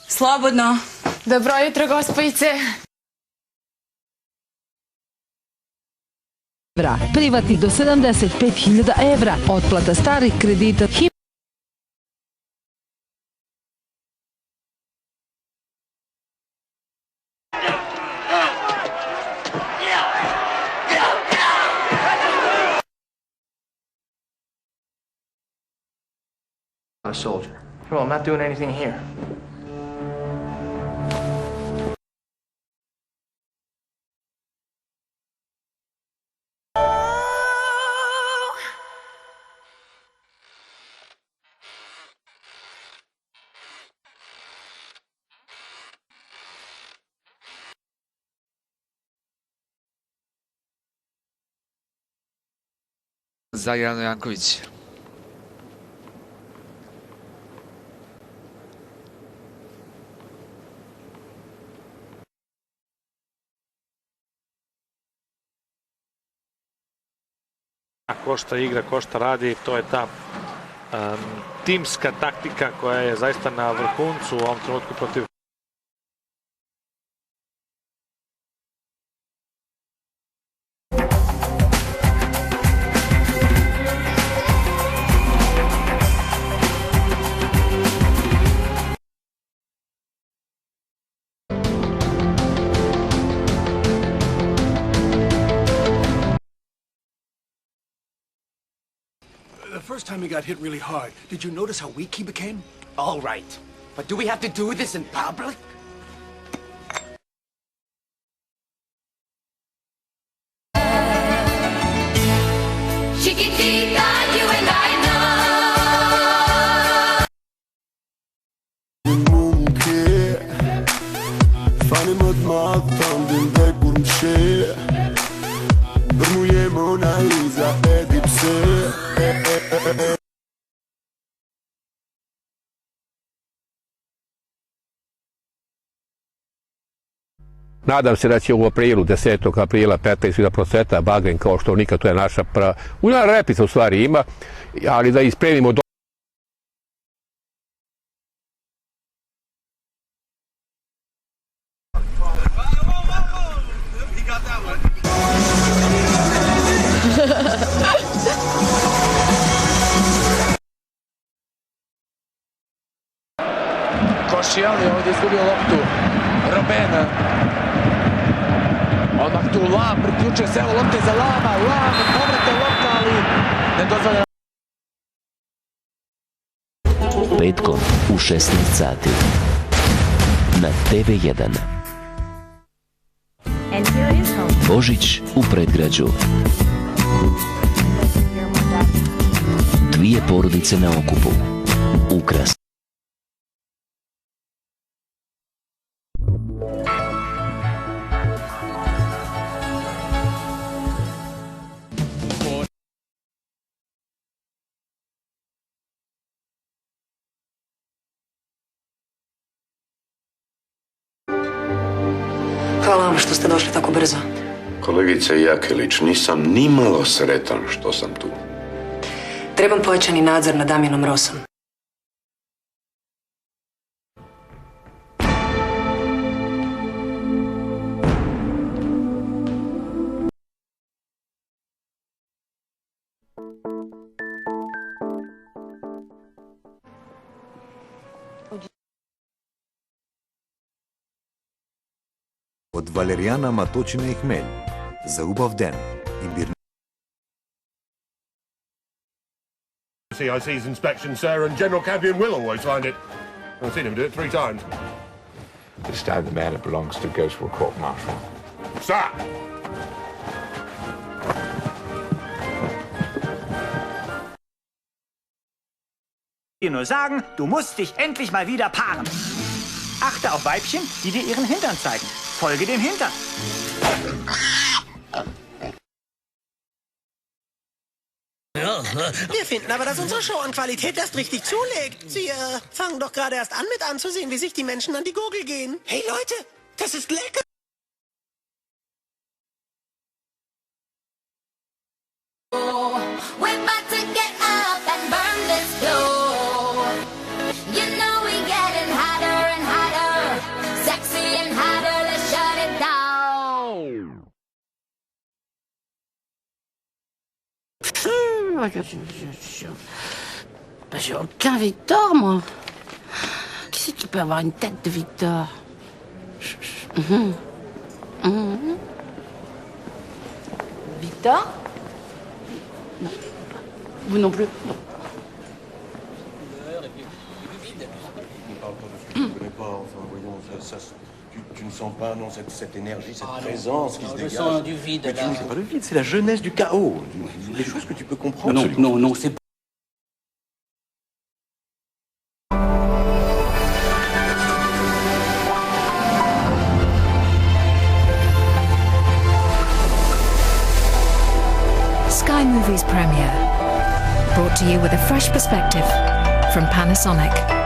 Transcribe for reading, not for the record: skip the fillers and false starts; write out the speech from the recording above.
Slobodno. Dobro jutro, gospojice. Privatnih do 75.000 evra, otplata starih kredita. A soldier. Well, I'm not doing anything here. Za Jelenu Janković. Ko šta igra, ko šta radi, to je ta timska taktika koja je zaista na vrhuncu u ovom trenutku protiv The first time he got hit really hard, did you notice how weak he became? All right. But do we have to do this in public? Chiquitita, you and I know. ممكن فاني مدمعطم دندك برمشي برموية موناليزا ادي بسي. Nadam se da će u aprilu, 10. aprila, 15. da procveta bagen kao što nikad, to je naša prva. Repica u stvari ima, ali da ispremimo do... Košiali ovdje izgubio loptu. Robena. Odmah tu Lam priključuje se, evo lopte za Lama. Lam, povrata lopta, ali ne dozvolja. Petkom u 16 sati na TV1. Božić u predgrađu. Dvije porodice na okupu. Ukras. Hvala vam što ste došli tako brzo. Kolegice Jakelić, nisam ni malo sretan što sam tu. Trebam pojačani nadzor nad Damjanom Rosom. Od Валеријана Маточина и хмелj. За убав ден. Имбирни. CIC's inspection, sir, and General Campion will always find it. I've seen him do it 3 times. This time the man that belongs to goes for a court-martial. Sir! dir nur sagen, du musst dich endlich mal wieder paaren. Achte auf Weibchen, die dir ihren Hintern zeigen. Folge dem Hintern. Wir finden aber, dass unsere Show an Qualität erst richtig zulegt. Sie fangen doch gerade erst an mit anzusehen, wie sich die Menschen an die Gurgel gehen. Hey Leute, das ist lecker. We're about to get up and burn this dough. J'ai aucun Victor, moi. Qui c'est qui peut avoir une tête de Victor? Victor? Non. Vous non plus? Non. Je ne connais pas, enfin, voyons, tu ne sens pas, non, cette énergie, cette présence qui se dégage. Je sens du vide, mais là. tu ne sens pas le vide, c'est la jeunesse du chaos. Des choses que tu peux comprendre. Non, absolument. non, c'est pas... Sky Movies premiere, brought to you with a fresh perspective from Panasonic.